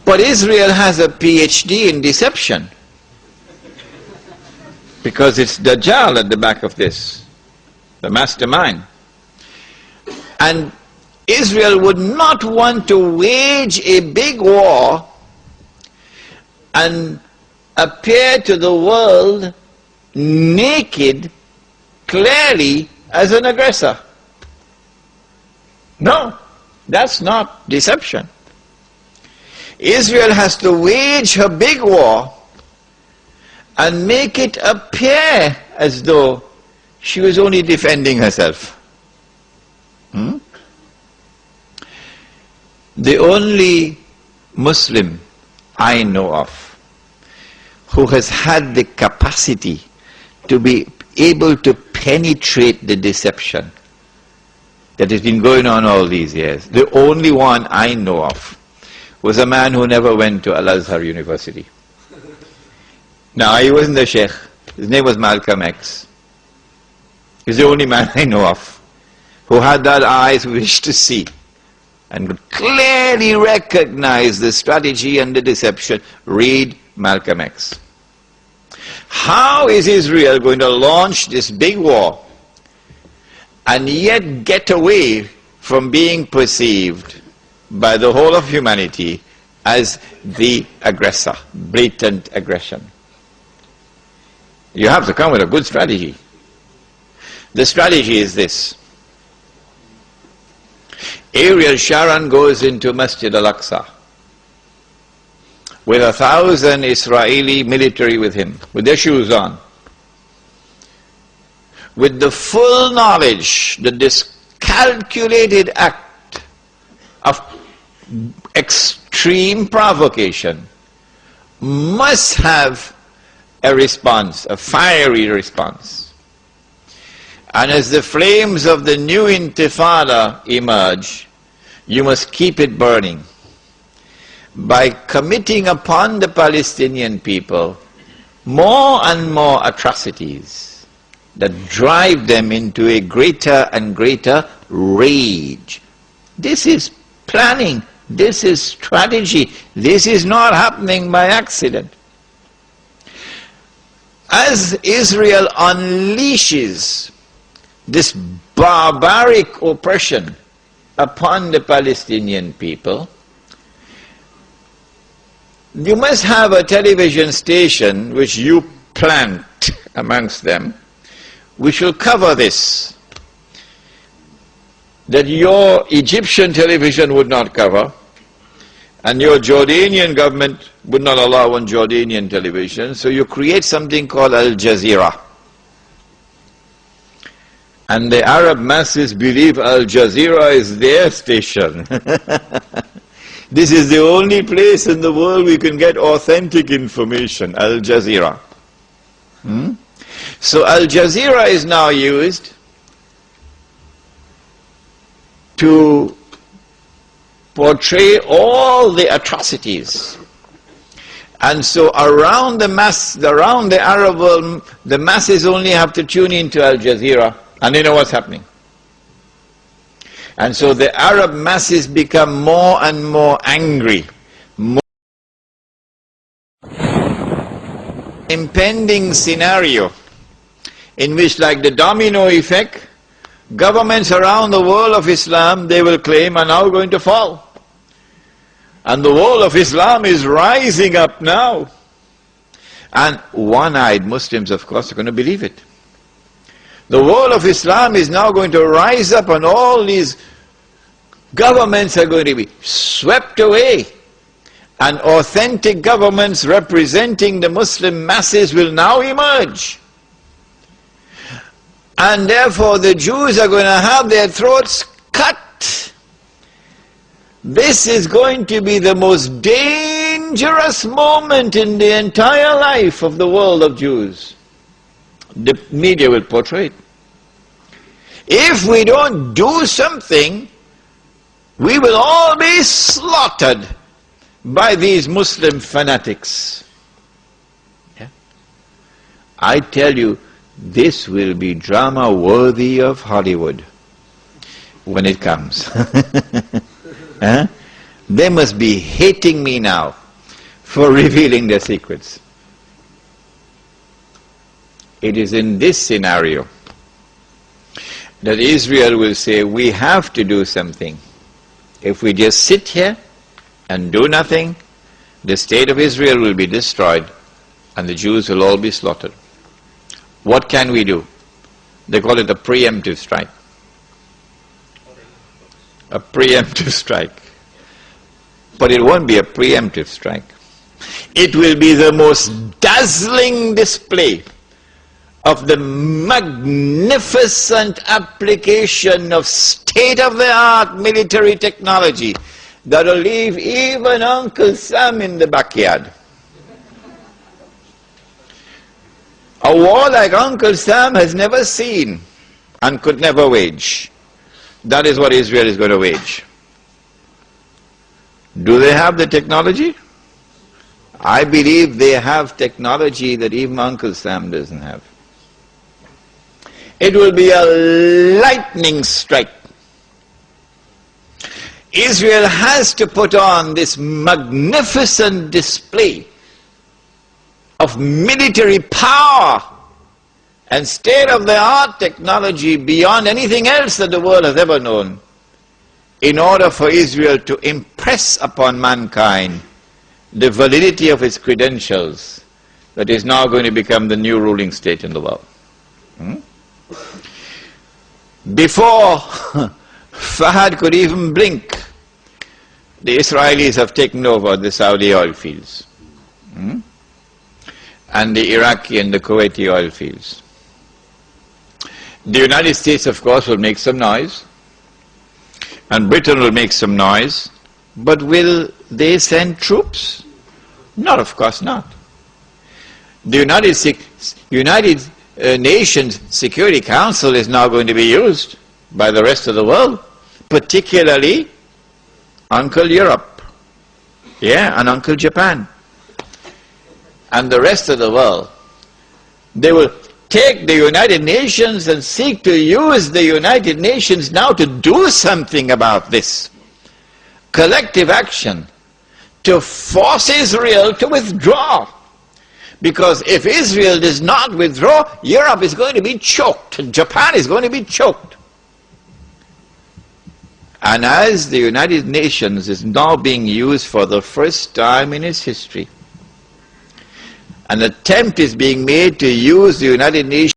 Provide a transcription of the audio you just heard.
But Israel has a PhD in deception, because it's Dajjal at the back of this, the mastermind. And Israel would not want to wage a big war and appear to the world naked, clearly, as an aggressor. No, that's not deception. Israel has to wage her big war and make it appear as though she was only defending herself. The only Muslim I know of who has had the capacity to be able to penetrate the deception that has been going on all these years, the only one I know of, was a man who never went to Al-Azhar University. Now, he wasn't a sheikh. His name was Malcolm X. He's the only man I know of who had that eyes wish to see and could clearly recognize the strategy and the deception. Read Malcolm X. How is Israel going to launch this big war and yet get away from being perceived by the whole of humanity as the aggressor, blatant aggression? You have to come with a good strategy. The strategy is this. Ariel Sharon goes into Masjid al-Aqsa with 1,000 Israeli military with him, with their shoes on, with the full knowledge that this calculated act of extreme provocation must have a response, a fiery response. And as the flames of the new intifada emerge, you must keep it burning by committing upon the Palestinian people more and more atrocities that drive them into a greater and greater rage. This is planning, this is strategy, this is not happening by accident. As Israel unleashes this barbaric oppression upon the Palestinian people, you must have a television station which you plant amongst them, which will cover this, that your Egyptian television would not cover, and your Jordanian government would not allow on Jordanian television, so you create something called Al Jazeera. And the Arab masses believe Al Jazeera is their station. This is the only place in the world we can get authentic information, Al Jazeera. So Al Jazeera is now used to portray all the atrocities. And so around the Arab world, the masses only have to tune into Al Jazeera and they know what's happening. And so the Arab masses become more and more angry. Impending scenario in which, like the domino effect, governments around the world of Islam, they will claim, are now going to fall. And the world of Islam is rising up now. And one-eyed Muslims, of course, are going to believe it. The world of Islam is now going to rise up and all these governments are going to be swept away. And authentic governments representing the Muslim masses will now emerge. And therefore the Jews are going to have their throats cut. This is going to be the most dangerous moment in the entire life of the world of Jews. The media will portray it. If we don't do something, we will all be slaughtered by these Muslim fanatics. Yeah? I tell you, this will be drama worthy of Hollywood when it comes. They must be hating me now for revealing their secrets. It is in this scenario that Israel will say, we have to do something. If we just sit here and do nothing, the state of Israel will be destroyed and the Jews will all be slaughtered. What can we do? They call it a preemptive strike. A preemptive strike. But it won't be a preemptive strike. It will be the most dazzling display of the magnificent application of state-of-the-art military technology that will leave even Uncle Sam in the backyard. A war like Uncle Sam has never seen and could never wage. That is what Israel is going to wage. Do they have the technology? I believe they have technology that even Uncle Sam doesn't have. It will be a lightning strike. Israel has to put on this magnificent display of military power and state-of-the-art technology beyond anything else that the world has ever known, in order for Israel to impress upon mankind the validity of its credentials that is now going to become the new ruling state in the world. Before Fahad could even blink, the Israelis have taken over the Saudi oil fields and the Iraqi and the Kuwaiti oil fields. The United States, of course, will make some noise, and Britain will make some noise, but will they send troops? Not, of course not. The United Nations Security Council is now going to be used by the rest of the world, particularly Uncle Europe, and Uncle Japan, and the rest of the world. They will take the United Nations and seek to use the United Nations now to do something about this. Collective action to force Israel to withdraw. Because if Israel does not withdraw, Europe is going to be choked, and Japan is going to be choked. And as the United Nations is now being used for the first time in its history, an attempt is being made to use the United Nations